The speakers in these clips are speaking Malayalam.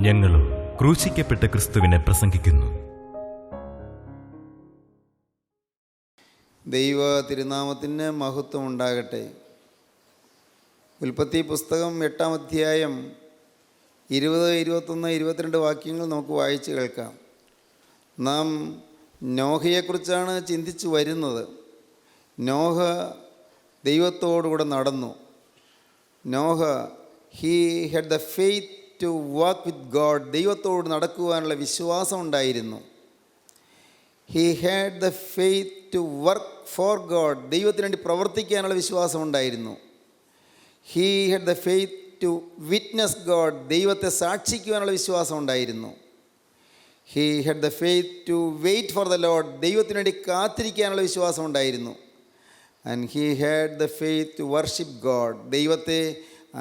ഞങ്ങളും ക്രൂശിക്കപ്പെട്ട ക്രിസ്തുവിനെ പ്രസംഗിക്കുന്നു. ദൈവ തിരുനാമത്തിന് മഹത്വം ഉണ്ടാകട്ടെ. ഉൽപ്പത്തി പുസ്തകം 8-ാം അധ്യായം 20, 21, 22 വാക്യങ്ങൾ നമുക്ക് വായിച്ച് കേൾക്കാം. നാം നോഹയെക്കുറിച്ചാണ് ചിന്തിച്ചു വരുന്നത്. നോഹ ദൈവത്തോടുകൂടെ നടന്നു. Noah he had the faith to walk with God. ദൈവത്തോട് നടക്കുവാനുള്ള വിശ്വാസം ഉണ്ടായിരുന്നു. He had the faith to work for God. ദൈവത്തിന് വേണ്ടി പ്രവർത്തിക്കാനുള്ള വിശ്വാസം ഉണ്ടായിരുന്നു. He had the faith to witness God. ദൈവത്തെ സാക്ഷിക്കുവാനുള്ള വിശ്വാസം ഉണ്ടായിരുന്നു. He had the faith to wait for the Lord. ദൈവത്തിന് വേണ്ടി കാത്തിരിക്കാനുള്ള വിശ്വാസം ഉണ്ടായിരുന്നു. And he had the faith to worship God. ദൈവത്തെ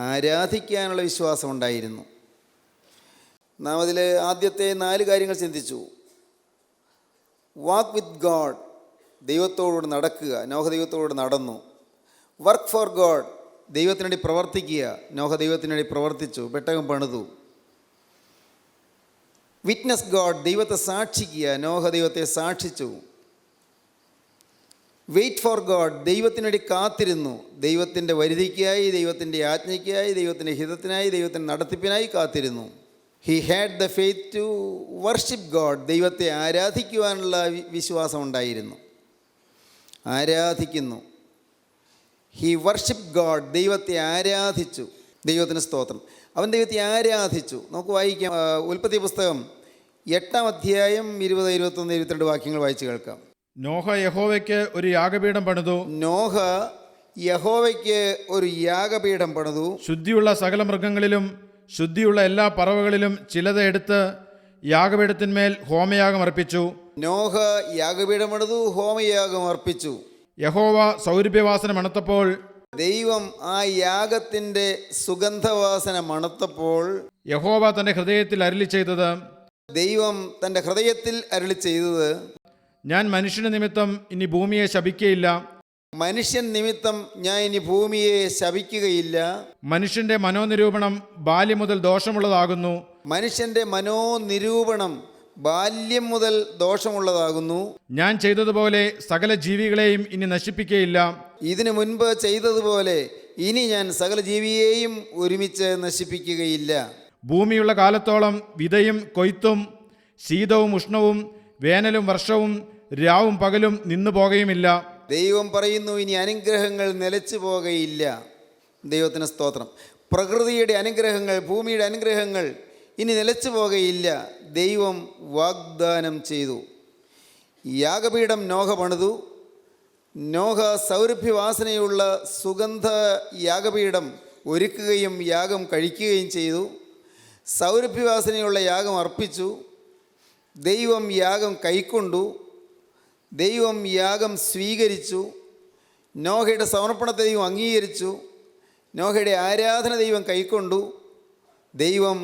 ആരാധിക്കാനുള്ള വിശ്വാസം ഉണ്ടായിരുന്നു. നാം അതിൽ ആദ്യത്തെ 4 കാര്യങ്ങൾ ചിന്തിച്ചു. വാക്ക് വിത്ത് ഗോഡ്, ദൈവത്തോടുകൂടി നടക്കുക. നോഹ ദൈവത്തോട് നടന്നു. വർക്ക് ഫോർ ഗോഡ്, ദൈവത്തിന് വേണ്ടി പ്രവർത്തിക്കുക. നോഹ ദൈവത്തിന് വേണ്ടി പ്രവർത്തിച്ചു, പെട്ടകം പണിതു. വിറ്റ്നസ് ഗോഡ്, ദൈവത്തെ സാക്ഷിക്കുക. നോഹ ദൈവത്തെ സാക്ഷിച്ചു. വെയിറ്റ് ഫോർ ഗോഡ്, ദൈവത്തിന് വേണ്ടി കാത്തിരുന്നു. ദൈവത്തിൻ്റെ വരുതിക്കായി, ദൈവത്തിൻ്റെ ആജ്ഞയ്ക്കായി, ദൈവത്തിൻ്റെ ഹിതത്തിനായി, ദൈവത്തിൻ്റെ നടത്തിപ്പിനായി കാത്തിരുന്നു. He had the faith to worship God, ദൈവത്തെ ആരാധിക്കുവാനുള്ള വിശ്വാസം ഉണ്ടായിരുന്നു. ആരാധിക്കുന്നു. ഹി വർഷിപ്പ് ഗോഡ്, ദൈവത്തെ ആരാധിച്ചു. ദൈവത്തിന് സ്തോത്രം. അവൻ ദൈവത്തെ ആരാധിച്ചു. നമുക്ക് വായിക്കാം. ഉൽപ്പത്തി പുസ്തകം 8-ാം അധ്യായം 20, 21, 22 വാക്യങ്ങൾ വായിച്ച് കേൾക്കാം. നോഹ യഹോവയ്ക്ക് ഒരു യാഗപീഠം പണിതു. നോഹ യഹോവയ്ക്ക് ഒരു യാഗപീഠം പണിതു. ശുദ്ധിയുള്ള സകല മൃഗങ്ങളിലും ശുദ്ധിയുള്ള എല്ലാ പറവകളിലും ചിലത് എടുത്ത് യാഗപീഠത്തിന്മേൽ ഹോമയാഗം അർപ്പിച്ചു. നോഹ യാഗപീഠം പണിതു, ഹോമയാഗം അർപ്പിച്ചു. യഹോവ സൗരഭ്യവാസന മണത്തപ്പോൾ, ദൈവം ആ യാഗത്തിൻ്റെ സുഗന്ധവാസന മണത്തപ്പോൾ, യഹോവ തന്റെ ഹൃദയത്തിൽ അരുളി ചെയ്തത്, ദൈവം തൻ്റെ ഹൃദയത്തിൽ അരുളി ചെയ്തത്, ഞാൻ മനുഷ്യന് നിമിത്തം ഇനി ഭൂമിയെ ശപിക്കയില്ല. മനുഷ്യൻ നിമിത്തം ഞാൻ ഇനി ഭൂമിയെ ശപിക്കുകയില്ല. മനുഷ്യന്റെ മനോനിരൂപണം ബാല്യം മുതൽ ദോഷമുള്ളതാകുന്നു. മനുഷ്യന്റെ മനോനിരൂപണം ബാല്യം മുതൽ ദോഷമുള്ളതാകുന്നു. ഞാൻ ചെയ്തതുപോലെ സകല ജീവികളെയും ഇനി നശിപ്പിക്കയില്ല. ഇതിനു മുൻപ് ചെയ്തതുപോലെ ഇനി ഞാൻ സകല ജീവിയെയും ഒരുമിച്ച് നശിപ്പിക്കുകയില്ല. ഭൂമിയുള്ള കാലത്തോളം വിതയും കൊയ്ത്തും ശീതവും ഉഷ്ണവും വേനലും വർഷവും രാവും പകലും നിന്നു പോകുകയുമില്ല. ദൈവം പറയുന്നു, ഇനി അനുഗ്രഹങ്ങൾ നിലച്ചു പോകുകയില്ല. ദൈവത്തിന് സ്തോത്രം. പ്രകൃതിയുടെ അനുഗ്രഹങ്ങൾ, ഭൂമിയുടെ അനുഗ്രഹങ്ങൾ ഇനി നിലച്ചു പോകുകയില്ല. ദൈവം വാഗ്ദാനം ചെയ്തു. യാഗപീഠം നോഹ പണിതു. നോഹ സൗരഭ്യവാസനയുള്ള സുഗന്ധ യാഗപീഠം ഒരുക്കുകയും യാഗം കഴിക്കുകയും ചെയ്തു. സൗരഭ്യവാസനയുള്ള യാഗം അർപ്പിച്ചു. ദൈവം യാഗം കൈക്കൊണ്ടു. ദൈവം യാഗം സ്വീകരിച്ചു. നോഹയുടെ സമർപ്പണത്തെ ദൈവം അംഗീകരിച്ചു. നോഹയുടെ ആരാധന ദൈവം കൈക്കൊണ്ടു. ദൈവം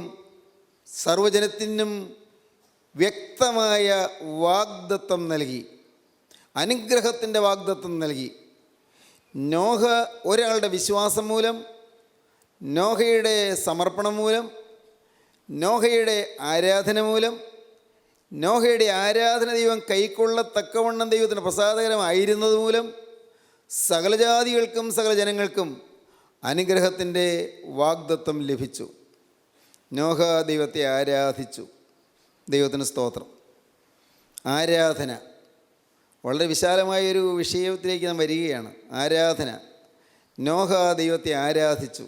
സർവ്വജനത്തിനും വ്യക്തമായ വാഗ്ദത്തം നൽകി. അനുഗ്രഹത്തിൻ്റെ വാഗ്ദത്തം നൽകി. നോഹ ഒരാളുടെ വിശ്വാസം മൂലം, നോഹയുടെ സമർപ്പണം മൂലം, നോഹയുടെ ആരാധന മൂലം, നോഹയുടെ ആരാധന ദൈവം കൈക്കൊള്ളത്തക്കവണ്ണം ദൈവത്തിന് പ്രസാദകരമായിരുന്നത് മൂലം സകല ജാതികൾക്കും സകല ജനങ്ങൾക്കും അനുഗ്രഹത്തിൻ്റെ വാഗ്ദത്തം ലഭിച്ചു. നോഹ ദൈവത്തെ ആരാധിച്ചു. ദൈവത്തിന് സ്തോത്രം. ആരാധന വളരെ വിശാലമായൊരു വിഷയത്തിലേക്ക് നാം വരികയാണ്. ആരാധന. നോഹ ദൈവത്തെ ആരാധിച്ചു.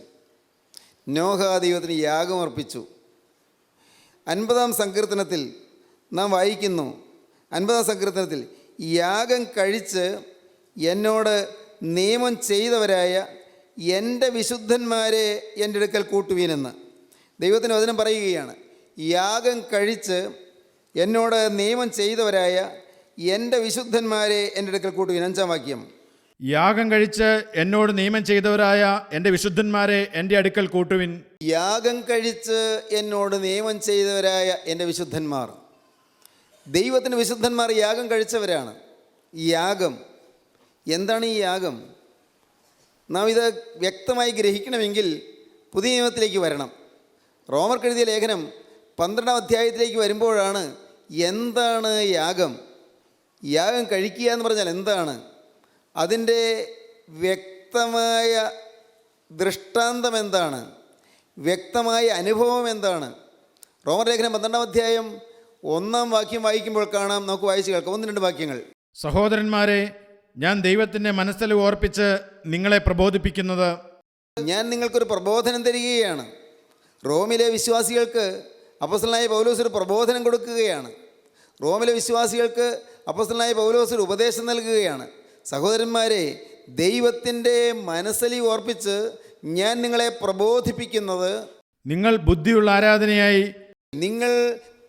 നോഹ ദൈവത്തിന് യാഗമർപ്പിച്ചു. 50-ാം സങ്കീർത്തനത്തിൽ നാം വായിക്കുന്നു. 50-ാം സങ്കീർത്തനത്തിൽ, യാഗം കഴിച്ച് എന്നോട് നിയമം ചെയ്തവരായ എൻ്റെ വിശുദ്ധന്മാരെ എൻ്റെ അടുക്കൽ കൂട്ടുവീനെന്ന് ദൈവത്തിൻ്റെ വചനം പറയുകയാണ്. യാഗം കഴിച്ച് എന്നോട് നിയമം ചെയ്തവരായ എൻ്റെ വിശുദ്ധന്മാരെ എൻ്റെ അടുക്കൽ കൂട്ടുവീൻ. 5-ാം വാക്യം. യാഗം കഴിച്ച് എന്നോട് നിയമം ചെയ്തവരായ എൻ്റെ വിശുദ്ധന്മാരെ എൻ്റെ അടുക്കൽ കൂട്ടുവിൻ. യാഗം കഴിച്ച് എന്നോട് നിയമം ചെയ്തവരായ എൻ്റെ വിശുദ്ധന്മാർ. ദൈവത്തിന് വിശുദ്ധന്മാർ യാഗം കഴിച്ചവരാണ്. യാഗം എന്താണ്? ഈ യാഗം നാം ഇത് വ്യക്തമായി ഗ്രഹിക്കണമെങ്കിൽ പുതിയ നിയമത്തിലേക്ക് വരണം. റോമർക്കെഴുതിയ ലേഖനം 12-ാം അധ്യായത്തിലേക്ക് വരുമ്പോഴാണ് എന്താണ് യാഗം, യാഗം കഴിക്കുക എന്ന് പറഞ്ഞാൽ എന്താണ്, അതിൻ്റെ വ്യക്തമായ ദൃഷ്ടാന്തം എന്താണ്, വ്യക്തമായ അനുഭവം എന്താണ്. റോമലേഖനം 12-ാം അധ്യായം 1-ാം വാക്യം വായിക്കുമ്പോൾ കാണാം. നമുക്ക് വായിച്ച് കേൾക്കാം 1-2 വാക്യങ്ങൾ. സഹോദരന്മാരെ, ഞാൻ ദൈവത്തിൻ്റെ മനസ്സിൽ ഓർപ്പിച്ച് നിങ്ങളെ പ്രബോധിപ്പിക്കുന്നത്, ഞാൻ നിങ്ങൾക്കൊരു പ്രബോധനം തരികയാണ്. റോമിലെ വിശ്വാസികൾക്ക് അപ്പോസ്തലനായ പൗലോസ് ഒരു പ്രബോധനം കൊടുക്കുകയാണ്. റോമിലെ വിശ്വാസികൾക്ക് അപ്പോസ്തലനായ പൗലോസ് ഒരു ഉപദേശം നൽകുകയാണ്. സഹോദരന്മാരെ, ദൈവത്തിൻ്റെ മനസ്സിൽ ഓർപ്പിച്ച് ഞാൻ നിങ്ങളെ പ്രബോധിപ്പിക്കുന്നത്, നിങ്ങൾ ബുദ്ധിയുള്ള ആരാധനയായി,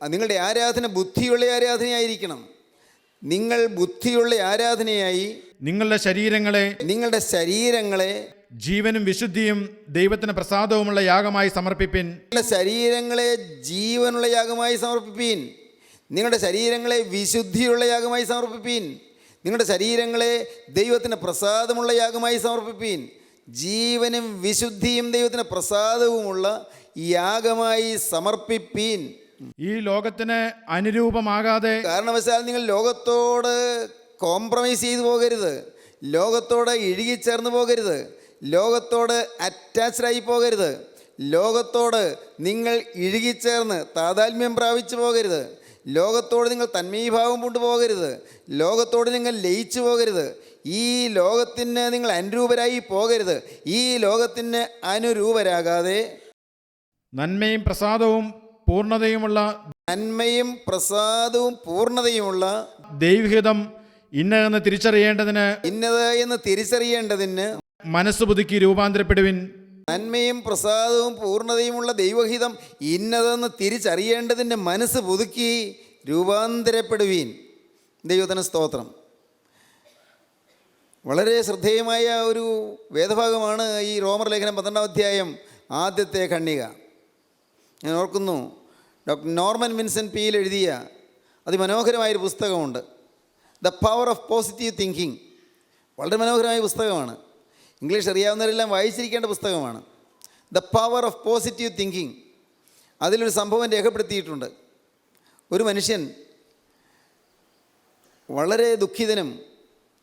നിങ്ങളുടെ ആരാധന ബുദ്ധിയുള്ള ആരാധനയായിരിക്കണം. നിങ്ങൾ ബുദ്ധിയുള്ള ആരാധനയായി നിങ്ങളുടെ ശരീരങ്ങളെ ജീവനും വിശുദ്ധിയും ദൈവത്തിന് പ്രസാദവുമുള്ള യാഗമായി സമർപ്പിപ്പിൻ. നിങ്ങളുടെ ശരീരങ്ങളെ ജീവനുള്ള യാഗമായി സമർപ്പിപ്പീൻ. നിങ്ങളുടെ ശരീരങ്ങളെ വിശുദ്ധിയുള്ള യാഗമായി സമർപ്പിപ്പീൻ. നിങ്ങളുടെ ശരീരങ്ങളെ ദൈവത്തിന് പ്രസാദമുള്ള യാഗമായി സമർപ്പിപ്പീൻ. ജീവനും വിശുദ്ധിയും ദൈവത്തിന് പ്രസാദവുമുള്ള യാഗമായി സമർപ്പിപ്പീൻ. ഈ ലോകത്തിന് അനുരൂപമാകാതെ കാരണവശാൽ നിങ്ങൾ ലോകത്തോട് കോംപ്രമൈസ് ചെയ്തു പോകരുത്, ലോകത്തോട് ഇഴുകിച്ചേർന്ന് പോകരുത്, ലോകത്തോട് അറ്റാച്ച്ഡായി പോകരുത്, ലോകത്തോട് നിങ്ങൾ ഇഴുകിച്ചേർന്ന് താതാത്മ്യം പ്രാപിച്ചു പോകരുത്, ലോകത്തോട് നിങ്ങൾ തന്മയീഭാവം കൊണ്ടുപോകരുത്, ലോകത്തോട് നിങ്ങൾ ലയിച്ചു പോകരുത്, ഈ ലോകത്തിന് നിങ്ങൾ അനുരൂപരായി പോകരുത്. ഈ ലോകത്തിന് അനുരൂപരാകാതെ നന്മയും പ്രസാദവും പൂർണ്ണതയുമുള്ള ദൈവഹിതം ഇന്നതെന്ന് തിരിച്ചറിയേണ്ടതിന് മനസ്സ് പുതുക്കി രൂപാന്തരപ്പെടുവിൻ. നന്മയും പ്രസാദവും പൂർണ്ണതയുമുള്ള ദൈവഹിതം ഇന്നതെന്ന് തിരിച്ചറിയേണ്ടതിന് മനസ്സ് പുതുക്കി രൂപാന്തരപ്പെടുവീൻ. ദൈവത്തിന് സ്തോത്രം. വളരെ ശ്രദ്ധേയമായ ഒരു വേദഭാഗമാണ് ഈ റോമർ ലേഖനം 12-ാം അധ്യായം ആദ്യത്തെ ഖണ്ഡിക. ഞാൻ ഓർക്കുന്നു, ഡോക്ടർ നോർമൻ വിൻസെൻ്റ് പീൽ എഴുതിയ അതിമനോഹരമായൊരു പുസ്തകമുണ്ട്, the power of positive thinking. വളരെ മനോഹരമായ പുസ്തകമാണ്. ഇംഗ്ലീഷ് അറിയാവുന്നവരെല്ലാം വായിച്ചിരിക്കേണ്ട പുസ്തകമാണ്. The power of positive thinking. അതിലൊരു സംഭവം രേഖപ്പെടുത്തിയിട്ടുണ്ട്. ഒരു മനുഷ്യൻ വളരെ ദുഃഖിതനും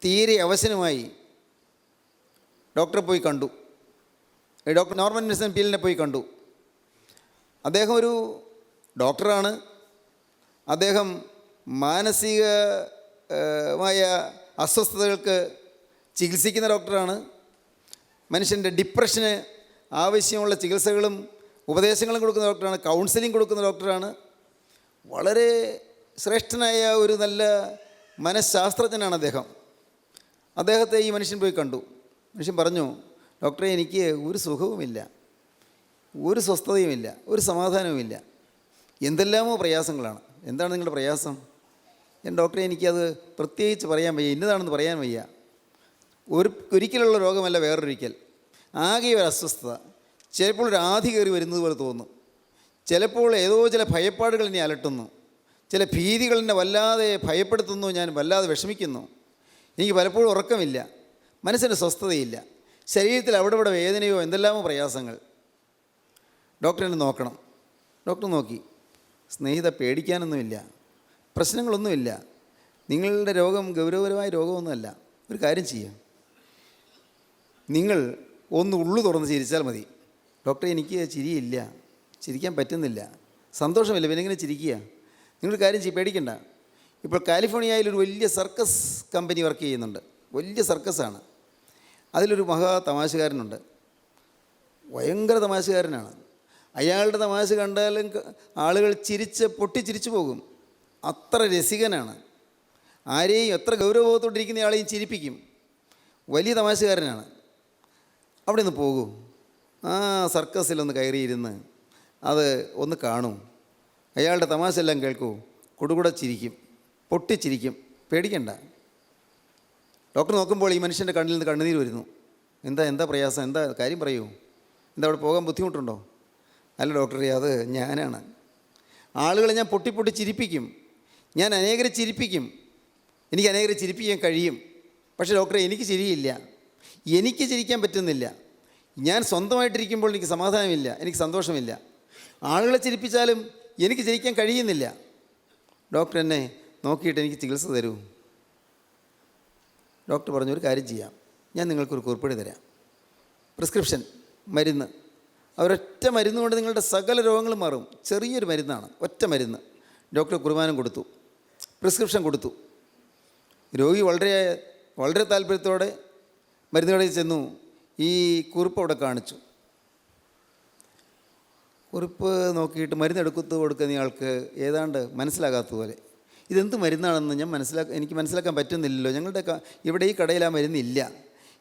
തീരെ അവശനുമായി ഡോക്ടറെ പോയി കണ്ടു. ഡോക്ടർ നോർമൻ വിൻസെൻ്റ് പീലിനെ പോയി കണ്ടു. അദ്ദേഹം ഒരു ഡോക്ടറാണ്. അദ്ദേഹം മാനസികമായ അസ്വസ്ഥതകൾക്ക് ചികിത്സിക്കുന്ന ഡോക്ടറാണ്. മനുഷ്യൻ്റെ ഡിപ്രഷന് ആവശ്യമുള്ള ചികിത്സകളും ഉപദേശങ്ങളും കൊടുക്കുന്ന ഡോക്ടറാണ്. കൗൺസിലിംഗ് കൊടുക്കുന്ന ഡോക്ടറാണ്. വളരെ ശ്രേഷ്ഠനായ ഒരു നല്ല മനഃശാസ്ത്രജ്ഞനാണ് അദ്ദേഹം. അദ്ദേഹത്തെ ഈ മനുഷ്യൻ പോയി കണ്ടു. മനുഷ്യൻ പറഞ്ഞു, ഡോക്ടറെ, എനിക്ക് ഒരു സുഖവുമില്ല, ഒരു സ്വസ്ഥതയുമില്ല, ഒരു സമാധാനവുമില്ല, എന്തെല്ലാമോ പ്രയാസങ്ങളാണ്. എന്താണ് നിങ്ങളുടെ പ്രയാസം? ഡോക്ടറെ, എനിക്കത് പ്രത്യേകിച്ച് പറയാൻ വയ്യ, ഇന്നതാണെന്ന് പറയാൻ വയ്യ. ഒരിക്കലുള്ള രോഗമല്ല, വേറൊരിക്കൽ. ആകെ ഒരു അസ്വസ്ഥത. ചിലപ്പോൾ ഒരു ആധി കയറി വരുന്നത് പോലെ തോന്നും. ചിലപ്പോൾ ഏതോ ചില ഭയപ്പാടുകൾ എന്നെ അലട്ടുന്നു, ചില ഭീതികൾ എന്നെ വല്ലാതെ ഭയപ്പെടുത്തുന്നു, ഞാൻ വല്ലാതെ വിഷമിക്കുന്നു. എനിക്ക് പലപ്പോഴും ഉറക്കമില്ല, മനസ്സിന് സ്വസ്ഥതയില്ല, ശരീരത്തിൽ അവിടെ ഇവിടെ വേദനയോ എന്തെല്ലാമോ പ്രയാസങ്ങൾ. ഡോക്ടറിനെ നോക്കണം. ഡോക്ടർ നോക്കി. സ്നേഹിത, പേടിക്കാനൊന്നുമില്ല, പ്രശ്നങ്ങളൊന്നുമില്ല, നിങ്ങളുടെ രോഗം ഗൗരവപരമായ രോഗമൊന്നുമല്ല. ഒരു കാര്യം ചെയ്യാം, നിങ്ങൾ ഒന്ന് ഉള്ളു തുറന്ന് ചിരിച്ചാൽ മതി. ഡോക്ടറെ, എനിക്ക് ചിരിയില്ല, ചിരിക്കാൻ പറ്റുന്നില്ല, സന്തോഷമില്ല, പിന്നെ ഇങ്ങനെ ചിരിക്കുക. നിങ്ങളൊരു കാര്യം ചെയ്യും, പേടിക്കണ്ട. ഇപ്പോൾ കാലിഫോർണിയയിലൊരു വലിയ സർക്കസ് കമ്പനി വർക്ക് ചെയ്യുന്നുണ്ട്. വലിയ സർക്കസാണ്. അതിലൊരു മഹാ തമാശകാരനുണ്ട്. ഭയങ്കര തമാശകാരനാണ്. അയാളുടെ തമാശ കണ്ടാലും ആളുകൾ പൊട്ടിച്ചിരിച്ചു പോകും. അത്ര രസികനാണ്. ആരെയും എത്ര ഗൗരവബോധത്തോട്ടിരിക്കുന്ന ആളെയും ചിരിപ്പിക്കും. വലിയ തമാശകാരനാണ്. അവിടെ നിന്ന് പോകൂ, ആ സർക്കസിലൊന്ന് കയറിയിരുന്ന് അത് ഒന്ന് കാണൂ, അയാളുടെ തമാശ എല്ലാം കേൾക്കൂ. കുടുകൂടെ ചിരിക്കും, പൊട്ടിച്ചിരിക്കും, പേടിക്കണ്ട. ഡോക്ടർ നോക്കുമ്പോൾ ഈ മനുഷ്യൻ്റെ കണ്ണിൽ നിന്ന് കണ്ണുനീര് വരുന്നു. എന്താ പ്രയാസം, എന്താ കാര്യം പറയൂ, എന്താ അവിടെ പോകാൻ ബുദ്ധിമുട്ടുണ്ടോ? അല്ല ഡോക്ടറെ, അത് ഞാനാണ്. ആളുകളെ ഞാൻ പൊട്ടി ചിരിപ്പിക്കും, ഞാൻ അനേകരെ ചിരിപ്പിക്കും, എനിക്ക് അനേകരെ ചിരിപ്പിക്കാൻ കഴിയും. പക്ഷേ ഡോക്ടറെ, എനിക്ക് ചിരിയില്ല, എനിക്ക് ചിരിക്കാൻ പറ്റുന്നില്ല. ഞാൻ സ്വന്തമായിട്ടിരിക്കുമ്പോൾ എനിക്ക് സമാധാനമില്ല, എനിക്ക് സന്തോഷമില്ല. ആളുകളെ ചിരിപ്പിച്ചാലും എനിക്ക് ജയിക്കാൻ കഴിയുന്നില്ല. ഡോക്ടർ എന്നെ നോക്കിയിട്ട് എനിക്ക് ചികിത്സ തരൂ. ഡോക്ടർ പറഞ്ഞു, ഒരു കാര്യം ചെയ്യാം, ഞാൻ നിങ്ങൾക്കൊരു കുറിപ്പടി തരാം, പ്രിസ്ക്രിപ്ഷൻ മരുന്ന്. ഒരൊറ്റ മരുന്ന് കൊണ്ട് നിങ്ങളുടെ സകല രോഗങ്ങളും മാറും. ചെറിയൊരു മരുന്നാണ്, ഒറ്റ മരുന്ന്. ഡോക്ടർ കുർബാനം കൊടുത്തു, പ്രിസ്ക്രിപ്ഷൻ കൊടുത്തു. രോഗി വളരെ വളരെ താല്പര്യത്തോടെ മരുന്ന് കടയിൽ ചെന്നു. ഈ കുറിപ്പ് അവിടെ കാണിച്ചു. കുറിപ്പ് നോക്കിയിട്ട് മരുന്ന് കൊടുക്കുന്ന ആൾക്ക് ഏതാണ്ട് മനസ്സിലാകാത്തതുപോലെ, ഇതെന്ത് മരുന്നാണെന്ന് എനിക്ക് മനസ്സിലാക്കാൻ പറ്റുന്നില്ലല്ലോ, ഞങ്ങളുടെ ഇവിടെ ഈ കടയിൽ ആ മരുന്നില്ല,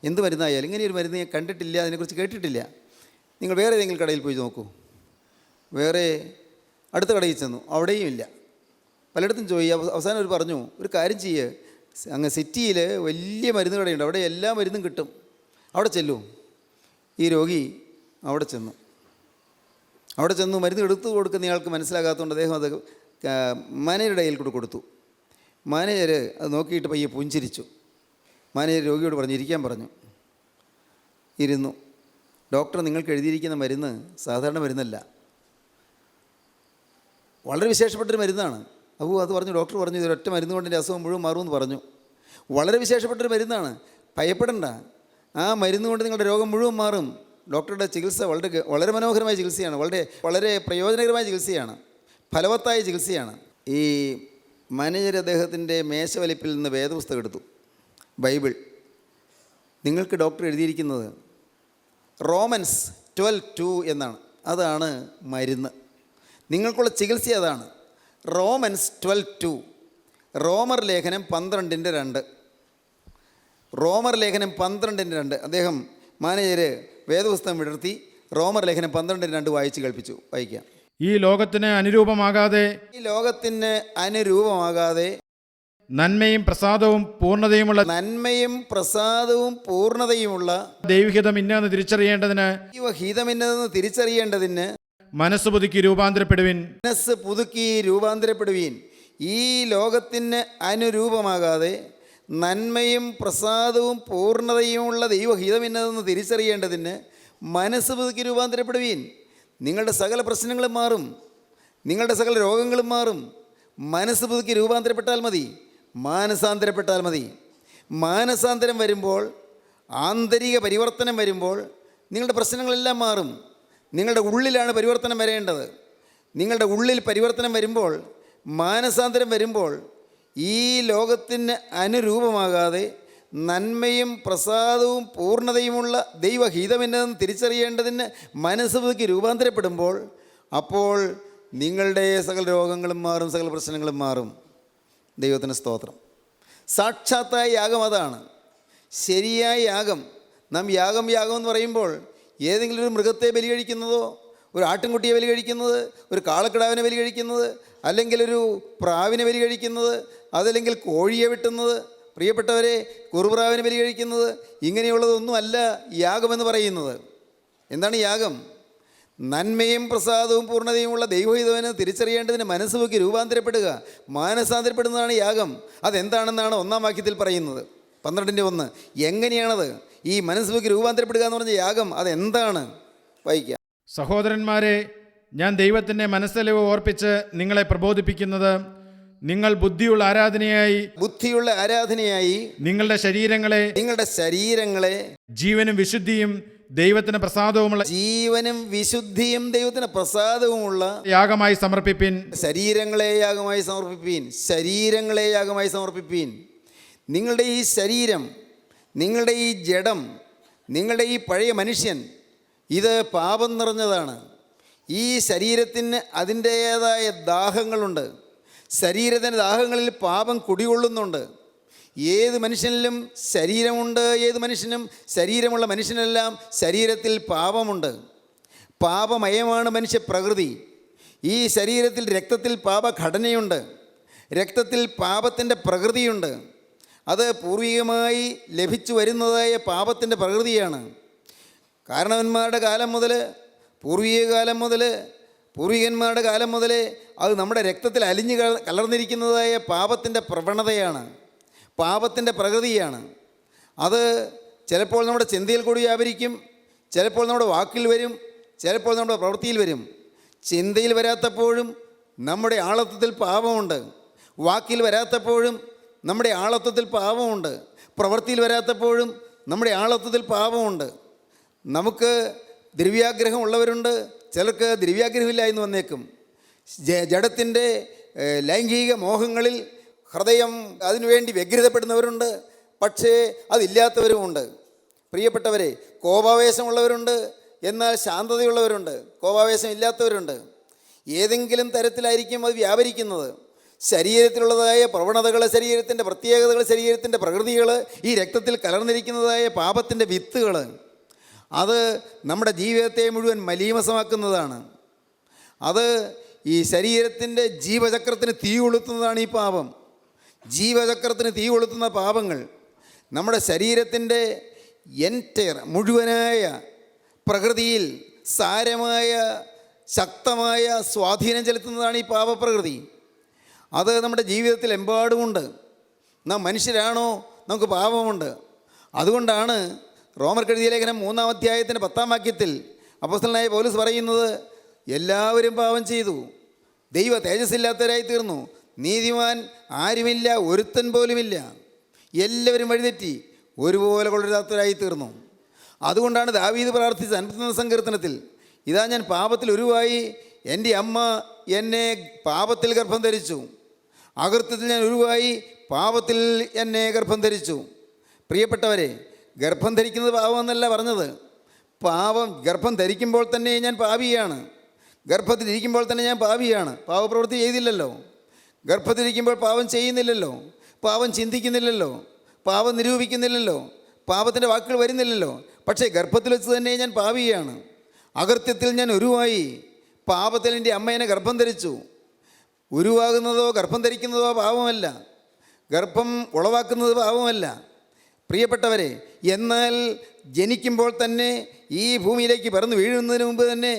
എന്ത് മരുന്നായാലും ഇങ്ങനെ ഒരു മരുന്ന് ഞാൻ കണ്ടിട്ടില്ല, അതിനെക്കുറിച്ച് കേട്ടിട്ടില്ല, നിങ്ങൾ വേറെ ഏതെങ്കിലും കടയിൽ പോയി നോക്കൂ. വേറെ അടുത്ത കടയിൽ ചെന്നു, അവിടെയും ഇല്ല. പലയിടത്തും അവസാനം അവർ പറഞ്ഞു, ഒരു കാര്യം ചെയ്യ്, അങ്ങ് സിറ്റിയിൽ വലിയ മരുന്ന് കടയുണ്ട്, അവിടെ എല്ലാ മരുന്നും കിട്ടും, അവിടെ ചെല്ലൂ. ഈ രോഗി അവിടെ ചെന്നു മരുന്ന് എടുത്തു കൊടുക്കുന്നയാൾക്ക് മനസ്സിലാകാത്തതുകൊണ്ട് അദ്ദേഹം അത് മാനേജറുടെ കയ്യിൽ കൂടെ കൊടുത്തു. മാനേജർ അത് നോക്കിയിട്ട് പയ്യെ പുഞ്ചിരിച്ചു. മാനേജർ രോഗിയോട് പറഞ്ഞു, ഇരിക്കാൻ പറഞ്ഞു. ഇരുന്നു. ഡോക്ടർ നിങ്ങൾക്ക് എഴുതിയിരിക്കുന്ന മരുന്ന് സാധാരണ മരുന്നല്ല, വളരെ വിശേഷപ്പെട്ടൊരു മരുന്നാണ്. അത് പറഞ്ഞു. ഡോക്ടർ പറഞ്ഞു, ഇതൊരൊറ്റ മരുന്ന് കൊണ്ട് എൻ്റെ അസുഖം മുഴുവൻ മാറുമെന്ന് പറഞ്ഞു. വളരെ വിശേഷപ്പെട്ടൊരു മരുന്നാണ്, ഭയപ്പെടണ്ട, ആ മരുന്ന് കൊണ്ട് നിങ്ങളുടെ രോഗം മുഴുവൻ മാറും. ഡോക്ടറുടെ ചികിത്സ വളരെ മനോഹരമായ ചികിത്സയാണ്, വളരെ പ്രയോജനകരമായ ചികിത്സയാണ്, ഫലവത്തായ ചികിത്സയാണ്. ഈ മാനേജർ അദ്ദേഹത്തിൻ്റെ മേശവലിപ്പിൽ നിന്ന് വേദപുസ്തകം എടുത്തു, ബൈബിൾ. നിങ്ങൾക്ക് ഡോക്ടർ എഴുതിയിരിക്കുന്നത് റോമൻസ് 12:2 എന്നാണ്, അതാണ് മരുന്ന്, നിങ്ങൾക്കുള്ള ചികിത്സ അതാണ്. റോമൻസ് 12:2, റോമർ ലേഖനം 12:2. റോമർ ലേഖനം 12:2. അദ്ദേഹം മാനേജർ വേദപുസ്തകം വിടർത്തി റോമർ ലേഖനം 12:2 വായിച്ച് കേൾപ്പിച്ചു. വായിക്കാം. ഈ ലോകത്തിന് അനുരൂപമാകാതെ നന്മയും പ്രസാദവും പൂർണ്ണതയുമുള്ള ദൈവഹിതം ഇന്നതെന്ന് തിരിച്ചറിയേണ്ടതിന് മനസ്സ് പുതുക്കി രൂപാന്തരപ്പെടുവീൻ. ഈ ലോകത്തിന് അനുരൂപമാകാതെ നന്മയും പ്രസാദവും പൂർണ്ണതയുമുള്ള ദൈവഹിതം ഇന്നതെന്ന് തിരിച്ചറിയേണ്ടതിന് മനസ്സ് പുതുക്കി രൂപാന്തരപ്പെടുവീൻ. നിങ്ങളുടെ സകല പ്രശ്നങ്ങളും മാറും, നിങ്ങളുടെ സകല രോഗങ്ങളും മാറും. മനസ്സ് പുതുക്കി രൂപാന്തരപ്പെട്ടാൽ മതി, മാനസാന്തരപ്പെട്ടാൽ മതി. മാനസാന്തരം വരുമ്പോൾ, ആന്തരിക പരിവർത്തനം വരുമ്പോൾ നിങ്ങളുടെ പ്രശ്നങ്ങളെല്ലാം മാറും. നിങ്ങളുടെ ഉള്ളിലാണ് പരിവർത്തനം വരേണ്ടത്. നിങ്ങളുടെ ഉള്ളിൽ പരിവർത്തനം വരുമ്പോൾ, മാനസാന്തരം വരുമ്പോൾ, ഈ ലോകത്തിന് അനുരൂപമാകാതെ നന്മയും പ്രസാദവും പൂർണ്ണതയുമുള്ള ദൈവഹിതമെന്നതെന്ന് തിരിച്ചറിയേണ്ടതിന് മനസ്സ് പുതുക്കി രൂപാന്തരപ്പെടുമ്പോൾ, അപ്പോൾ നിങ്ങളുടെ സകല രോഗങ്ങളും മാറും, സകല പ്രശ്നങ്ങളും മാറും. ദൈവത്തിന് സ്തോത്രം. സാക്ഷാത്തായ യാഗം അതാണ്, ശരിയായ യാഗം. നാം യാഗം എന്ന് പറയുമ്പോൾ ഏതെങ്കിലും ഒരു മൃഗത്തെ ബലി കഴിക്കുന്നതോ, ഒരു ആട്ടിൻകുട്ടിയെ ബലി കഴിക്കുന്നത്, ഒരു കാളക്കിടാവിനെ ബലി കഴിക്കുന്നത്, അല്ലെങ്കിൽ ഒരു പ്രാവിനെ ബലി കഴിക്കുന്നത്, അതല്ലെങ്കിൽ കോഴിയെ വെട്ടുന്നത്, പ്രിയപ്പെട്ടവരെ കുറുപ്രാവിനെ ബലി കഴിക്കുന്നത്, ഇങ്ങനെയുള്ളതൊന്നുമല്ല യാഗമെന്ന് പറയുന്നത്. എന്താണ് യാഗം? നന്മയും പ്രസാദവും പൂർണ്ണതയുമുള്ള ദൈവഹിതമെന്ന് തിരിച്ചറിയേണ്ടതിന് മനസ്സ് നോക്കി രൂപാന്തരപ്പെടുക, മാനസാന്തരപ്പെടുന്നതാണ് യാഗം. അതെന്താണെന്നാണ് 1-ാം വാക്യത്തിൽ പറയുന്നത്, 12:1. എങ്ങനെയാണത്? ഈ മനസ്സ് നോക്കി രൂപാന്തരപ്പെടുക എന്ന് പറഞ്ഞ യാഗം അതെന്താണ്? വായിക്കാം. സഹോദരന്മാരെ, ഞാൻ ദൈവത്തിൻ്റെ മനസ്സലിവ് ഓർപ്പിച്ച് നിങ്ങളെ പ്രബോധിപ്പിക്കുന്നത്, നിങ്ങൾ ബുദ്ധിയുള്ള ആരാധനയായി നിങ്ങളുടെ ശരീരങ്ങളെ ജീവനും വിശുദ്ധിയും ദൈവത്തിന് പ്രസാദവുമുള്ള യാഗമായി സമർപ്പിപ്പിൻ. ശരീരങ്ങളെ യാഗമായി സമർപ്പിപ്പീൻ. നിങ്ങളുടെ ഈ ശരീരം, നിങ്ങളുടെ ഈ ജഡം, നിങ്ങളുടെ ഈ പഴയ മനുഷ്യൻ, ഇത് പാപം നിറഞ്ഞതാണ്. ഈ ശരീരത്തിന് അതിൻ്റേതായ ദാഹങ്ങളുണ്ട്. ശരീരത്തിൻ്റെ ദാഹങ്ങളിൽ പാപം കുടികൊള്ളുന്നുണ്ട്. ഏത് മനുഷ്യനിലും ശരീരമുണ്ട്, ഏത് മനുഷ്യനും ശരീരമുള്ള മനുഷ്യനെല്ലാം ശരീരത്തിൽ പാപമുണ്ട്. പാപമയമാണ് മനുഷ്യ പ്രകൃതി. ഈ ശരീരത്തിൽ രക്തത്തിൽ പാപഘടനയുണ്ട്, രക്തത്തിൽ പാപത്തിൻ്റെ പ്രകൃതിയുണ്ട്. അത് പൂർവികമായി ലഭിച്ചു വരുന്നതായ പാപത്തിൻ്റെ പ്രകൃതിയാണ്. കാരണവന്മാരുടെ കാലം മുതൽ, പൂർവികന്മാരുടെ കാലം മുതൽ അത് നമ്മുടെ രക്തത്തിൽ അലിഞ്ഞു കലർന്നിരിക്കുന്നതായ പാപത്തിൻ്റെ പ്രവണതയാണ്, പാപത്തിൻ്റെ പ്രകൃതിയാണ്. അത് ചിലപ്പോൾ നമ്മുടെ ചിന്തയിൽ കൂടി വ്യാപരിക്കും, ചിലപ്പോൾ നമ്മുടെ വാക്കിൽ വരും, ചിലപ്പോൾ നമ്മുടെ പ്രവൃത്തിയിൽ വരും. ചിന്തയിൽ വരാത്തപ്പോഴും നമ്മുടെ ആളത്വത്തിൽ പാപമുണ്ട്. വാക്കിൽ വരാത്തപ്പോഴും നമ്മുടെ ആളത്വത്തിൽ പാപമുണ്ട്. പ്രവൃത്തിയിൽ വരാത്തപ്പോഴും നമ്മുടെ ആളത്വത്തിൽ പാപമുണ്ട്. നമുക്ക് ദ്രവ്യാഗ്രഹം ഉള്ളവരുണ്ട്, ചിലർക്ക് ദ്രവ്യാഗ്രഹമില്ല എന്ന് വന്നേക്കും. ജഡത്തിൻ്റെ ലൈംഗിക മോഹങ്ങളിൽ ഹൃദയം അതിനുവേണ്ടി വ്യഗ്രതപ്പെടുന്നവരുണ്ട്, പക്ഷേ അതില്ലാത്തവരുമുണ്ട്. പ്രിയപ്പെട്ടവരെ, കോപാവേശമുള്ളവരുണ്ട്, എന്നാൽ ശാന്തതയുള്ളവരുണ്ട്. കോപാവേശം ഇല്ലാത്തവരുണ്ട്. ഏതെങ്കിലും തരത്തിലായിരിക്കും അത് വ്യാപരിക്കുന്നത്. ശരീരത്തിലുള്ളതായ പ്രവണതകൾ, ശരീരത്തിൻ്റെ പ്രത്യേകതകൾ, ശരീരത്തിൻ്റെ പ്രകൃതികൾ, ഈ രക്തത്തിൽ കലർന്നിരിക്കുന്നതായ പാപത്തിൻ്റെ വിത്തുകൾ, അത് നമ്മുടെ ജീവിതത്തെ മുഴുവൻ മലീമസമാക്കുന്നതാണ്. അത് ഈ ശരീരത്തിൻ്റെ ജീവചക്രത്തിന് തീ കൊളുത്തുന്നതാണ് ഈ പാപം. ജീവചക്രത്തിന് തീ കൊളുത്തുന്ന പാപങ്ങൾ നമ്മുടെ ശരീരത്തിൻ്റെ മുഴുവനായ പ്രകൃതിയിൽ സാരമായ ശക്തമായ സ്വാധീനം ചെലുത്തുന്നതാണ് ഈ പാപപ്രകൃതി. അത് നമ്മുടെ ജീവിതത്തിൽ എമ്പാടുമുണ്ട്. നാം മനുഷ്യരാണോ, നമുക്ക് പാപമുണ്ട്. അതുകൊണ്ടാണ് റോമർക്കെഴുതിയ ലേഖനം 3-ാം അധ്യായത്തിൻ്റെ 10-ാം വാക്യത്തിൽ അപ്പോസ്തലനായ പൗലോസ് പറയുന്നത്, എല്ലാവരും പാപം ചെയ്തു, ദൈവ തേജസ്സില്ലാത്തവരായി തീർന്നു, നീതിമാൻ ആരുമില്ല, ഒരുത്തൻ പോലുമില്ല, എല്ലാവരും വഴിതെറ്റി ഒരുപോലെ കൊള്ളരുതാത്തവരായി തീർന്നു. അതുകൊണ്ടാണ് ദാവീദ് പ്രാർത്ഥിച്ച 51 സങ്കീർത്തനത്തിൽ, ഇതാ ഞാൻ പാപത്തിൽ ഉരുവായി, എൻ്റെ അമ്മ എന്നെ പാപത്തിൽ ഗർഭം ധരിച്ചു, അകൃത്യത്തിൽ ഞാൻ ഉരുവായി, പാപത്തിൽ എന്നെ ഗർഭം ധരിച്ചു. പ്രിയപ്പെട്ടവരെ, ഗർഭം ധരിക്കുന്നത് പാപമെന്നല്ല പറഞ്ഞത്. ഗർഭം ധരിക്കുമ്പോൾ തന്നെ ഞാൻ പാപിയാണ്. ഗർഭത്തിലിരിക്കുമ്പോൾ തന്നെ ഞാൻ പാപിയാണ്. പാപപ്രവൃത്തി ചെയ്തില്ലല്ലോ. ഗർഭത്തിലിരിക്കുമ്പോൾ പാപം ചെയ്യുന്നില്ലല്ലോ, പാപം ചിന്തിക്കുന്നില്ലല്ലോ, പാപം നിരൂപിക്കുന്നില്ലല്ലോ, പാപത്തിൻ്റെ വാക്കുകൾ വരുന്നില്ലല്ലോ. പക്ഷേ ഗർഭത്തിൽ വെച്ച് തന്നെ ഞാൻ പാപിയാണ്. അകൃത്യത്തിൽ ഞാൻ ഉരുവായി, പാപത്തിൽ എൻ്റെ അമ്മേനെ ഗർഭം ധരിച്ചു. ഉരുവാകുന്നതോ ഗർഭം ധരിക്കുന്നതോ പാപമല്ല, ഗർഭം ഉളവാക്കുന്നത് പാപമല്ല. പ്രിയപ്പെട്ടവരെ, എന്നാൽ ജനിക്കുമ്പോൾ തന്നെ, ഈ ഭൂമിയിലേക്ക് പറന്ന് വീഴുന്നതിന് മുമ്പ് തന്നെ,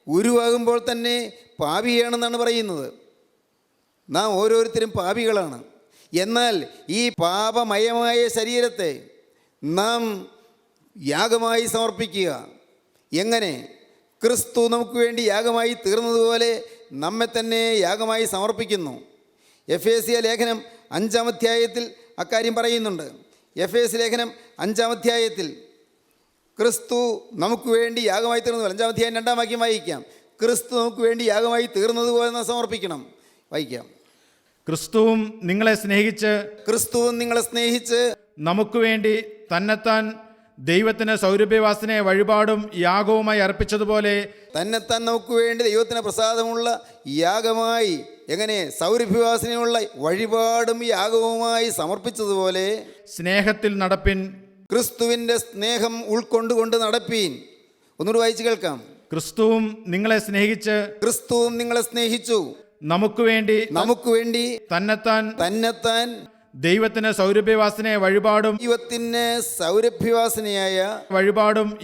ഉരുവാകുമ്പോൾ തന്നെ പാപിയാണെന്നാണ് പറയുന്നത്. നാം ഓരോരുത്തരും പാപികളാണ്. എന്നാൽ ഈ പാപമയമായ ശരീരത്തെ നാം യാഗമായി സമർപ്പിക്കുക. എങ്ങനെ? ക്രിസ്തു നമുക്ക് വേണ്ടി യാഗമായി തീർന്നതുപോലെ നമ്മെ തന്നെ യാഗമായി സമർപ്പിക്കുന്നു. എഫേസ്യ ലേഖനം 5-ാം അധ്യായത്തിൽ അക്കാര്യം പറയുന്നുണ്ട്. എഫേസ്യ ലേഖനം 5-ാം അധ്യായത്തിൽ ക്രിസ്തു നമുക്ക് വേണ്ടി യാഗമായി തീർന്നു. 5-ാം അധ്യായം 2-ാം വാക്യം വായിക്കാം. ക്രിസ്തു നമുക്ക് വേണ്ടി യാഗമായി തീർന്നതുപോലെ നാം സമർപ്പിക്കണം. വായിക്കാം. ക്രിസ്തുവും നിങ്ങളെ സ്നേഹിച്ച് നമുക്ക് വേണ്ടി തന്നെത്താൻ ദൈവത്തിന് സൗരഭ്യവാസനയെ വഴിപാടും യാഗവുമായി അർപ്പിച്ചതുപോലെ, തന്നെത്താൻ നമുക്ക് വേണ്ടി ദൈവത്തിന് പ്രസാദമുള്ള യാഗമായി, എങ്ങനെ? സൗരഭ്യവാസനയുള്ള വഴിപാടും യാഗവുമായി സമർപ്പിച്ചതുപോലെ സ്നേഹത്തിൽ നടപ്പിൻ. ക്രിസ്തുവിൻ്റെ സ്നേഹം ഉൾക്കൊണ്ടുകൊണ്ട് നടപ്പീൻ. ഒന്നുകൂടി വായിച്ച് കേൾക്കാം. ക്രിസ്തുവും നിങ്ങളെ സ്നേഹിച്ചു നമുക്ക് വേണ്ടി തന്നെത്താൻ ദൈവത്തിന് സൗരഭ്യവാസനയെ വഴിപാടും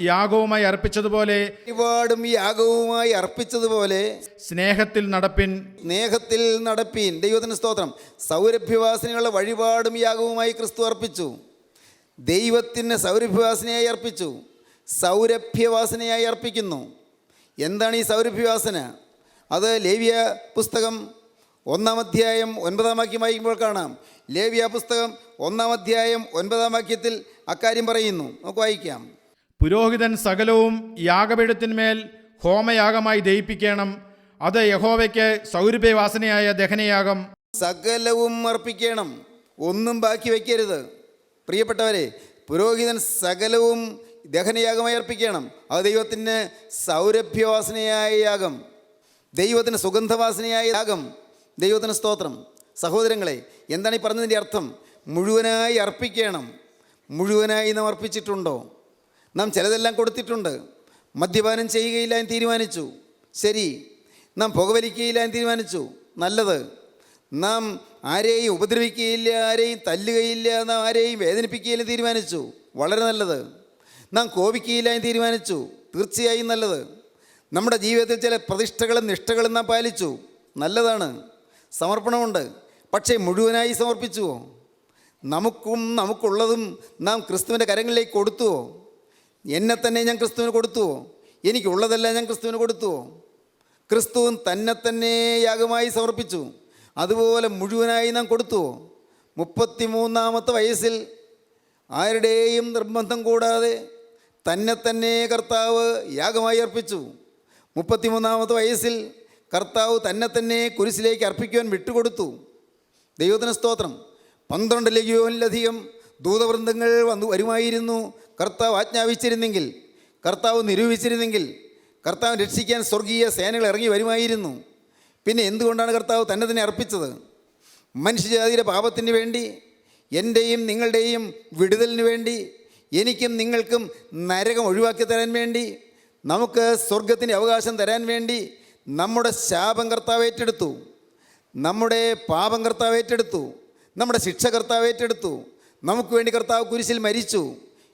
യാഗവുമായി അർപ്പിച്ചതുപോലെ സ്നേഹത്തിൽ നടപ്പിൻ. ദൈവത്തിന് സ്തോത്രം. സൗരഭ്യവാസനയുള്ള വഴിപാടും യാഗവുമായി ക്രിസ്തു അർപ്പിച്ചു. ദൈവത്തിന് സൗരഭ്യവാസനയായി അർപ്പിച്ചു. സൗരഭ്യവാസനയായി അർപ്പിക്കുന്നു. എന്താണ് ഈ സൗരഭ്യവാസന? അത് ലേവ്യ പുസ്തകം 1-ാം അധ്യായം 9-ാം വാക്യം വായിക്കുമ്പോൾ കാണാം. ലേവ്യ പുസ്തകം 1-ാം അധ്യായം 9-ാം വാക്യത്തിൽ അക്കാര്യം പറയുന്നു. നമുക്ക് വായിക്കാം. പുരോഹിതൻ സകലവും യാഗപീഠത്തിന്മേൽ ഹോമയാഗമായി ദഹിപ്പിക്കണം. അത് യഹോവയ്ക്ക് സൗരഭ്യവാസനയായ ദഹനയാഗം. സകലവും അർപ്പിക്കണം, ഒന്നും ബാക്കി വയ്ക്കരുത്. പ്രിയപ്പെട്ടവരെ, പുരോഹിതൻ സകലവും ദഹനയാഗമായി അർപ്പിക്കണം. അത് ദൈവത്തിന് സൗരഭ്യവാസനയായ യാഗം, ദൈവത്തിന് സുഗന്ധവാസനയായ യാഗം. ദൈവത്തിന് സ്തോത്രം. സഹോദരങ്ങളെ, എന്താണ് ഈ പറഞ്ഞതിൻ്റെ അർത്ഥം? മുഴുവനായി അർപ്പിക്കണം. മുഴുവനായി നാം അർപ്പിച്ചിട്ടുണ്ടോ? നാം ചിലതെല്ലാം കൊടുത്തിട്ടുണ്ട്. മദ്യപാനം ചെയ്യുകയില്ല എന്ന് തീരുമാനിച്ചു, ശരി. നാം പുകവലിക്കുകയില്ല എന്ന് തീരുമാനിച്ചു, നല്ലത്. നാം ആരെയും ഉപദ്രവിക്കുകയില്ല, ആരെയും തല്ലുകയില്ല, നാം ആരെയും വേദനിപ്പിക്കുകയില്ല തീരുമാനിച്ചു, വളരെ നല്ലത്. നാം കോപിക്കുകയില്ല എന്ന് തീരുമാനിച്ചു, തീർച്ചയായും നല്ലത്. നമ്മുടെ ജീവിതത്തിൽ ചില പ്രതിഷ്ഠകളും നിഷ്ഠകളും നാം പാലിച്ചു, നല്ലതാണ്. സമർപ്പണമുണ്ട്. പക്ഷേ മുഴുവനായി സമർപ്പിച്ചുവോ? നമുക്കുള്ളതും നാം ക്രിസ്തുവിൻ്റെ കരങ്ങളിലേക്ക് കൊടുത്തുവോ? എന്നെ തന്നെ ഞാൻ ക്രിസ്തുവിന് കൊടുത്തുവോ? എനിക്കുള്ളതെല്ലാം ഞാൻ ക്രിസ്തുവിന് കൊടുത്തുവോ? ക്രിസ്തുവും തന്നെ തന്നെ യാഗമായി സമർപ്പിച്ചു. അതുപോലെ മുഴുവനായി നാം കൊടുത്തുവോ? 33-ാമത്തെ വയസ്സിൽ ആരുടെയും നിർബന്ധം കൂടാതെ തന്നെ തന്നെ കർത്താവ് യാഗമായി അർപ്പിച്ചു. 33-ാമത്തെ വയസ്സിൽ കർത്താവ് തന്നെ തന്നെ കുരിശിലേക്ക് അർപ്പിക്കുവാൻ വിട്ടുകൊടുത്തു. ദൈവത്തിന് സ്തോത്രം. 12 ലഗിയോനിലധികം ദൂതവൃന്ദങ്ങൾ വരുമായിരുന്നു. കർത്താവ് ആജ്ഞാപിച്ചിരുന്നെങ്കിൽ, കർത്താവ് നിരൂപിച്ചിരുന്നെങ്കിൽ, കർത്താവ് രക്ഷിക്കാൻ സ്വർഗീയ സേനകൾ ഇറങ്ങി വരുമായിരുന്നു. പിന്നെ എന്തുകൊണ്ടാണ് കർത്താവ് തന്നെ തന്നെ അർപ്പിച്ചത്? മനുഷ്യജാതിയുടെ പാപത്തിന് വേണ്ടി, എൻ്റെയും നിങ്ങളുടെയും വിടുതലിന് വേണ്ടി, എനിക്കും നിങ്ങൾക്കും നരകം ഒഴിവാക്കി തരാൻ വേണ്ടി, നമുക്ക് സ്വർഗത്തിൻ്റെ അവകാശം തരാൻ വേണ്ടി നമ്മുടെ ശാപം കർത്താവ് ഏറ്റെടുത്തു, നമ്മുടെ പാപം കർത്താവ് ഏറ്റെടുത്തു, നമ്മുടെ ശിക്ഷ കർത്താവ് ഏറ്റെടുത്തു. നമുക്ക് വേണ്ടി കർത്താവ് കുരിശിൽ മരിച്ചു.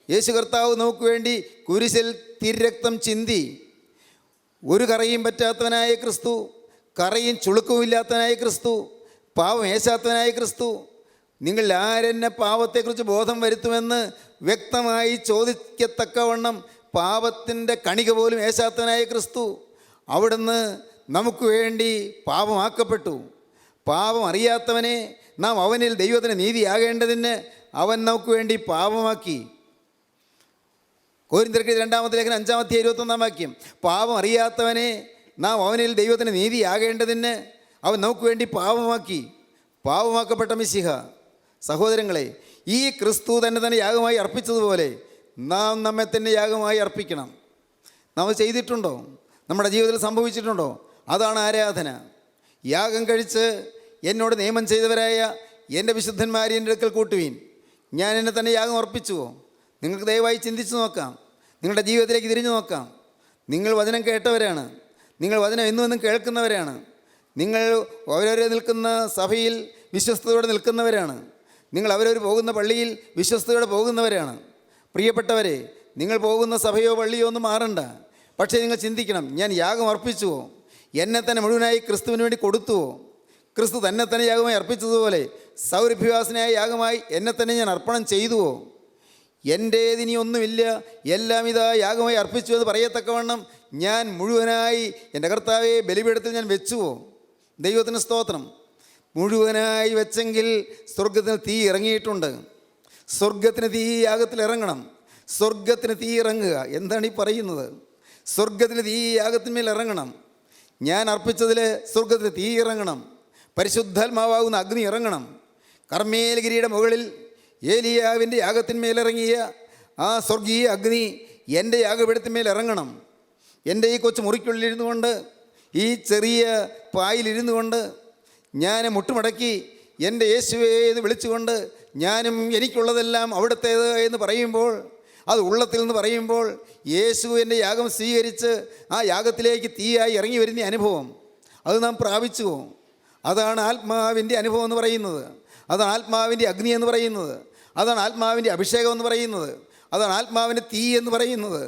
യേശു കർത്താവ് നമുക്ക് വേണ്ടി കുരിശിൽ തിരക്തം ചിന്തി. ഒരു കറയും പറ്റാത്തവനായ ക്രിസ്തു, കറയും ചുളുക്കവുമില്ലാത്തവനായ ക്രിസ്തു, പാവം ഏശാത്തവനായ ക്രിസ്തു, നിങ്ങൾ ആരെന്നെ പാപത്തെക്കുറിച്ച് ബോധം വരുത്തുമെന്ന് വ്യക്തമായി ചോദിക്കത്തക്കവണ്ണം പാപത്തിൻ്റെ കണിക പോലും ഏശാത്തവനായ ക്രിസ്തു അവിടുന്ന് നമുക്ക് വേണ്ടി പാപമാക്കപ്പെട്ടു. പാപം അറിയാത്തവനെ നാം അവനിൽ ദൈവത്തിന് നീതിയാകേണ്ടതിന് അവൻ നമുക്ക് വേണ്ടി പാപമാക്കി. കൊരിന്ത്യർക്ക് 2-ാമത്തെ ലേഖനം 5-ാമത്തെ 21-ാം വാക്യം. പാപം അറിയാത്തവനെ നാം അവനിൽ ദൈവത്തിന് നീതിയാകേണ്ടതിന് അവൻ നമുക്ക് വേണ്ടി പാപമാക്കി. പാപമാക്കപ്പെട്ട മിശിഹ. സഹോദരങ്ങളെ, ഈ ക്രിസ്തു തന്നെ തന്നെ യാഗമായി അർപ്പിച്ചതുപോലെ നാം നമ്മെ തന്നെ യാഗമായി അർപ്പിക്കണം. നാം ചെയ്തിട്ടുണ്ടോ? നമ്മുടെ ജീവിതത്തിൽ സംഭവിച്ചിട്ടുണ്ടോ? അതാണ് ആരാധന. യാഗം കഴിച്ച് എന്നോട് നിയമം ചെയ്തവരായ എൻ്റെ വിശുദ്ധന്മാരെ എൻ്റെ അടുക്കൽ കൂട്ടുവീൻ. ഞാൻ എന്നെ തന്നെ യാഗം അർപ്പിച്ചുവോ? നിങ്ങൾക്ക് ദയവായി ചിന്തിച്ചു നോക്കാം. നിങ്ങളുടെ ജീവിതത്തിലേക്ക് തിരിഞ്ഞു നോക്കാം. നിങ്ങൾ വചനം കേട്ടവരാണ്. നിങ്ങൾ വചനം എന്നും കേൾക്കുന്നവരാണ്. നിങ്ങൾ അവരവരെ നിൽക്കുന്ന സഭയിൽ വിശ്വസ്തയോടെ നിൽക്കുന്നവരാണ്. നിങ്ങൾ അവരവർ പോകുന്ന പള്ളിയിൽ വിശ്വസ്തയോടെ പോകുന്നവരാണ്. പ്രിയപ്പെട്ടവരെ, നിങ്ങൾ പോകുന്ന സഭയോ പള്ളിയോ ഒന്നും മാറണ്ട. പക്ഷേ നിങ്ങൾ ചിന്തിക്കണം, ഞാൻ യാഗം അർപ്പിച്ചുവോ? എന്നെ തന്നെ മുഴുവനായി ക്രിസ്തുവിന് വേണ്ടി കൊടുത്തുവോ? ക്രിസ്തു തന്നെ തന്നെ യാഗമായി അർപ്പിച്ചതുപോലെ സൗരഭ്യവാസനായ യാഗമായി എന്നെ തന്നെ ഞാൻ അർപ്പണം ചെയ്തുവോ? എൻ്റേതിനി ഒന്നുമില്ല, എല്ലാം ഇതാ യാഗമായി അർപ്പിച്ചു എന്ന് പറയത്തക്കവണ്ണം ഞാൻ മുഴുവനായി എൻ്റെ കർത്താവെ ബലിപീഠത്തിൽ ഞാൻ വെച്ചുവോ? ദൈവത്തിന് സ്തോത്രം. മുഴുവനായി വെച്ചെങ്കിൽ സ്വർഗത്തിന് തീ ഇറങ്ങിയിട്ടുണ്ട്. സ്വർഗത്തിന് തീ യാഗത്തിൽ ഇറങ്ങണം. സ്വർഗത്തിന് തീ ഇറങ്ങുക. എന്താണ് ഈ പറയുന്നത്? സ്വർഗത്തിന് തീ യാഗത്തിന്മേൽ ഇറങ്ങണം. ഞാൻ അർപ്പിച്ചതിൽ സ്വർഗത്തിന് തീ ഇറങ്ങണം. പരിശുദ്ധാത്മാവാകുന്ന അഗ്നി ഇറങ്ങണം. കർമ്മേലഗിരിയുടെ മുകളിൽ ഏലിയാവിൻ്റെ യാഗത്തിന്മേലിറങ്ങിയ ആ സ്വർഗീയ അഗ്നി എൻ്റെ യാഗപീഠത്തിന്മേൽ ഇറങ്ങണം. എൻ്റെ ഈ കൊച്ചു മുറിക്കുള്ളിലിരുന്നു കൊണ്ട്, ഈ ചെറിയ പായിലിരുന്നു കൊണ്ട് ഞാൻ മുട്ടുമടക്കി എൻ്റെ യേശുവേ എന്ന് വിളിച്ചുകൊണ്ട് ഞാനും എനിക്കുള്ളതെല്ലാം അവിടുത്തേത് എന്ന് പറയുമ്പോൾ, അത് ഉള്ളത്തിൽ നിന്ന് പറയുമ്പോൾ, യേശു എൻ്റെ യാഗം സ്വീകരിച്ച് ആ യാഗത്തിലേക്ക് തീയായി ഇറങ്ങി വരുന്ന അനുഭവം അത് നാം പ്രാപിച്ചുവോ? അതാണ് ആത്മാവിൻ്റെ അനുഭവം എന്ന് പറയുന്നത്. അതാണ് ആത്മാവിൻ്റെ അഗ്നി എന്ന് പറയുന്നത്. അതാണ് ആത്മാവിൻ്റെ അഭിഷേകം എന്ന് പറയുന്നത്. അതാണ് ആത്മാവിൻ്റെ തീ എന്ന് പറയുന്നത്.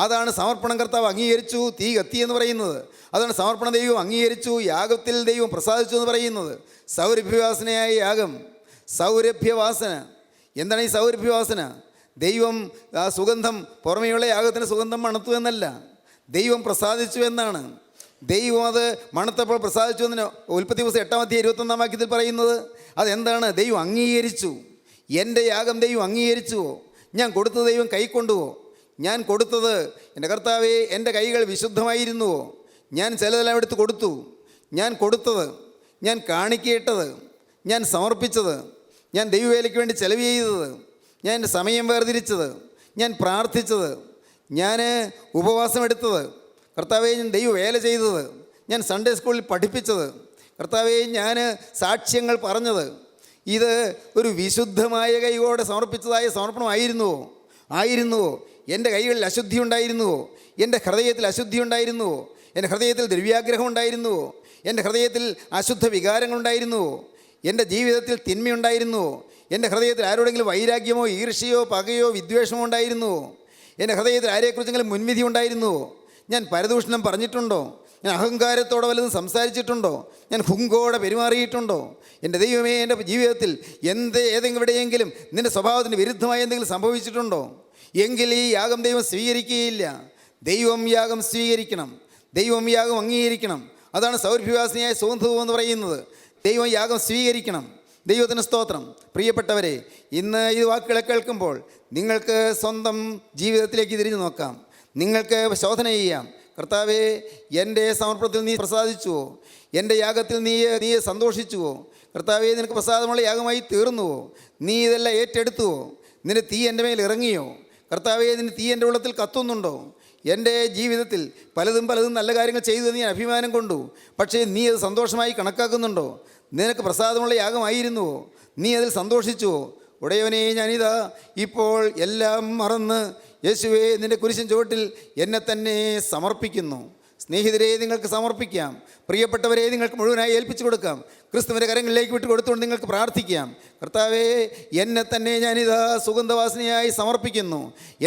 അതാണ് സമർപ്പണം കർത്താവ് അംഗീകരിച്ചു, തീ കത്തി എന്ന് പറയുന്നത്. അതാണ് സമർപ്പണം ദൈവം അംഗീകരിച്ചു, യാഗത്തിൽ ദൈവം പ്രസാദിച്ചു എന്ന് പറയുന്നത്. സൗരഭ്യവാസനയായ യാഗം, സൗരഭ്യവാസന. എന്താണ് ഈ സൗരഭ്യവാസന? ദൈവം ആ സുഗന്ധം, പുറമെയുള്ള യാഗത്തിന് സുഗന്ധം മണത്തു എന്നല്ല, ദൈവം പ്രസാദിച്ചു എന്നാണ്. ദൈവം അത് മണത്തപ്പോൾ പ്രസാദിച്ചു എന്ന് ഉൽപ്പത്തി ദിവസം 8-ാം അധ്യായം 21-ാം വാക്യത്തിൽ പറയുന്നത്. അതെന്താണ്? ദൈവം അംഗീകരിച്ചു. എൻ്റെ യാഗം ദൈവം അംഗീകരിച്ചുവോ? ഞാൻ കൊടുത്തത് ദൈവം കൈക്കൊണ്ടുവോ? ഞാൻ കൊടുത്തത്, എൻ്റെ കർത്താവേ, എൻ്റെ കൈകൾ വിശുദ്ധമായിരുന്നുവോ? ഞാൻ ചിലതെല്ലാം എടുത്ത് കൊടുത്തു. ഞാൻ കൊടുത്തത്, ഞാൻ കാണിക്കയിട്ടത്, ഞാൻ സമർപ്പിച്ചത്, ഞാൻ ദൈവവേലയ്ക്ക് വേണ്ടി ചെലവ് ചെയ്തത്, ഞാൻ എൻ്റെ സമയം വേർതിരിച്ചത്, ഞാൻ പ്രാർത്ഥിച്ചത്, ഞാൻ ഉപവാസം എടുത്തത്, കർത്താവേ ഞാൻ ദൈവവേല ചെയ്തത്, ഞാൻ സൺഡേ സ്കൂളിൽ പഠിപ്പിച്ചത്, കർത്താവേ ഞാൻ സാക്ഷ്യങ്ങൾ പറഞ്ഞത്, ഇത് ഒരു വിശുദ്ധമായ കൈയോടെ സമർപ്പിച്ചതായ സമർപ്പണമായിരുന്നുവോ? ആയിരുന്നുവോ? എൻ്റെ കൈകളിൽ അശുദ്ധി ഉണ്ടായിരുന്നുവോ? എൻ്റെ ഹൃദയത്തിൽ അശുദ്ധി ഉണ്ടായിരുന്നുവോ? എൻ്റെ ഹൃദയത്തിൽ ദ്രവ്യാഗ്രഹം ഉണ്ടായിരുന്നുവോ? എൻ്റെ ഹൃദയത്തിൽ അശുദ്ധ വികാരങ്ങളുണ്ടായിരുന്നുവോ? എൻ്റെ ജീവിതത്തിൽ തിന്മയുണ്ടായിരുന്നുവോ? എൻ്റെ ഹൃദയത്തിൽ ആരോടെങ്കിലും വൈരാഗ്യമോ ഈർഷ്യയോ പകയോ വിദ്വേഷമോ ഉണ്ടായിരുന്നുവോ? എൻ്റെ ഹൃദയത്തിൽ ആരെക്കുറിച്ചെങ്കിലും മുൻവിധി ഉണ്ടായിരുന്നുവോ? ഞാൻ പരദൂഷണം പറഞ്ഞിട്ടുണ്ടോ? ഞാൻ അഹങ്കാരത്തോടെ വല്ലതും സംസാരിച്ചിട്ടുണ്ടോ? ഞാൻ ഹുങ്കോടെ പെരുമാറിയിട്ടുണ്ടോ? എൻ്റെ ദൈവമേ, എൻ്റെ ജീവിതത്തിൽ ഏതെങ്കിലും എവിടെയെങ്കിലും നിൻ്റെ സ്വഭാവത്തിന് വിരുദ്ധമായി എന്തെങ്കിലും സംഭവിച്ചിട്ടുണ്ടോ? എങ്കിൽ ഈ യാഗം ദൈവം സ്വീകരിക്കുകയില്ല. ദൈവം യാഗം സ്വീകരിക്കണം. ദൈവം യാഗം അംഗീകരിക്കണം. അതാണ് സൗരഭ്യവാസിനിയായ സുഗന്ധവും എന്ന് പറയുന്നത്. ദൈവം യാഗം സ്വീകരിക്കണം. ദൈവത്തിന് സ്തോത്രം. പ്രിയപ്പെട്ടവരെ, ഇന്ന് ഈ വാക്കുകളെ കേൾക്കുമ്പോൾ നിങ്ങൾക്ക് സ്വന്തം ജീവിതത്തിലേക്ക് തിരിഞ്ഞു നോക്കാം. നിങ്ങൾക്ക് ശോധന ചെയ്യാം. കർത്താവേ, എൻ്റെ സമർപ്പണത്തിൽ നീ പ്രസാദിച്ചുവോ? എൻ്റെ യാഗത്തിൽ നീ സന്തോഷിച്ചുവോ? കർത്താവേ, നിനക്ക് പ്രസാദമുള്ള യാഗമായി തീർന്നുവോ? നീ ഇതെല്ലാം ഏറ്റെടുത്തുവോ? നിന്റെ തീ എൻ്റെ മേൽ ഇറങ്ങിയോ? കർത്താവേ, നിന്റെ തീ എൻ്റെ ഉള്ളത്തിൽ കത്തുന്നുണ്ടോ? എൻ്റെ ജീവിതത്തിൽ പലതും നല്ല കാര്യങ്ങൾ ചെയ്തു നീ അഭിമാനം കൊണ്ടു, പക്ഷേ നീ അത് സന്തോഷമായി കണക്കാക്കുന്നുണ്ടോ? നിനക്ക് പ്രസാദമുള്ള യാഗമായിരുന്നുവോ? നീ അതിൽ സന്തോഷിച്ചുവോ? ഉടയവനെ, ഞാനിതാ ഇപ്പോൾ എല്ലാം മറന്ന് യേശുവേ നിൻ്റെ കുരിശിൻ ചുവട്ടിൽ എന്നെ തന്നെ സമർപ്പിക്കുന്നു. സ്നേഹിതരെ, നിങ്ങൾക്ക് സമർപ്പിക്കാം. പ്രിയപ്പെട്ടവരെ, നിങ്ങൾക്ക് മുഴുവനായി ഏൽപ്പിച്ചു കൊടുക്കാം. ക്രിസ്തുവിൻ്റെ കരങ്ങളിലേക്ക് വിട്ടു കൊടുത്തുകൊണ്ട് നിങ്ങൾക്ക് പ്രാർത്ഥിക്കാം. കർത്താവേ, എന്നെ തന്നെ ഞാനിതാ സുഗന്ധവാസനയായി സമർപ്പിക്കുന്നു.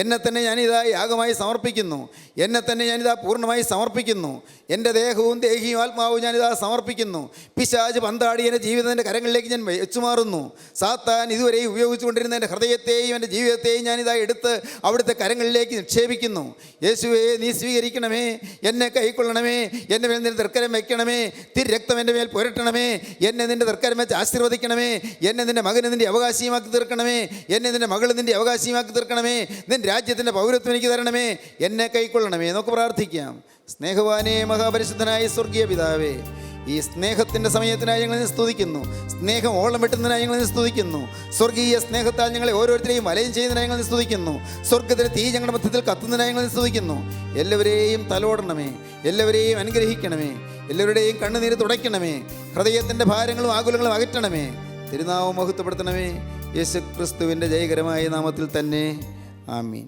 എന്നെ തന്നെ ഞാനിതാ യാഗമായി സമർപ്പിക്കുന്നു. എന്നെ തന്നെ ഞാനിതാ പൂർണ്ണമായി സമർപ്പിക്കുന്നു. എൻ്റെ ദേഹവും ദേഹിയും ആത്മാവും ഞാനിതാ സമർപ്പിക്കുന്നു. പിശാച് പന്താടി എൻ്റെ ജീവിതത്തിൻ്റെ കരങ്ങളിലേക്ക് ഞാൻ വെച്ചുമാറുന്നു. സാത്താൻ ഇതുവരെയും ഉപയോഗിച്ചുകൊണ്ടിരുന്ന എൻ്റെ ഹൃദയത്തെയും എൻ്റെ ജീവിതത്തെയും ഞാനിതാ എടുത്ത് അവിടുത്തെ കരങ്ങളിലേക്ക് നിക്ഷേപിക്കുന്നു. യേശുവേ, നീ സ്വീകരിക്കണമേ. എന്നെ കൈക്കൊള്ളണമേ. എൻ്റെ മേൽ നിന്റെ തൃക്കരം വയ്ക്കണമേ. തിരുരക്തം എൻ്റെ മേൽ പുരട്ടണമേ. എന്നെ നിൻ്റെ തൃക്കരം വെച്ച് ആശീർവദിക്കണമേ. എന്നെ നിൻ്റെ മകനെ നിൻ്റെ അവകാശിയുമാക്കി തീർക്കണമേ. എന്നെ നിൻ്റെ മകൾ നിൻ്റെ അവകാശിയുമാക്കി തീർക്കണമേ. നിൻ്റെ രാജ്യത്തിൻ്റെ പൗരത്വം എനിക്ക് തരണമേ. എന്നെ കൈക്കൊള്ളണമേ. നമുക്ക് പ്രാർത്ഥിക്കാം. സ്നേഹവാനേ, മഹാപരിശുദ്ധനായ സ്വർഗീയ പിതാവേ, ഈ സ്നേഹത്തിൻ്റെ സമയത്തിനായി ഞങ്ങൾ സ്തുതിക്കുന്നു. സ്നേഹം ഓളം വെട്ടുന്നതിനായി ഞങ്ങൾ സ്തുതിക്കുന്നു. സ്വർഗീയ സ്നേഹത്താൽ ഞങ്ങളെ ഓരോരുത്തരെയും വലയം ചെയ്യുന്നതിനായി ഞങ്ങൾ സ്തുതിക്കുന്നു. സ്വർഗത്തിലെ തീ ഞങ്ങളുടെ മധ്യത്തിൽ കത്തുന്നതിനായി ഞങ്ങൾ സ്തുതിക്കുന്നു. എല്ലാവരെയും തലോടണമേ. എല്ലാവരെയും അനുഗ്രഹിക്കണമേ. എല്ലാവരുടെയും കണ്ണുനീര് തുടയ്ക്കണമേ. ഹൃദയത്തിൻ്റെ ഭാരങ്ങളും ആകുലങ്ങളും അകറ്റണമേ. തിരുനാമം മഹത്വപ്പെടുത്തണമേ. യേശു ക്രിസ്തുവിൻ്റെ ജയകരമായ നാമത്തിൽ തന്നെ. ആമീൻ.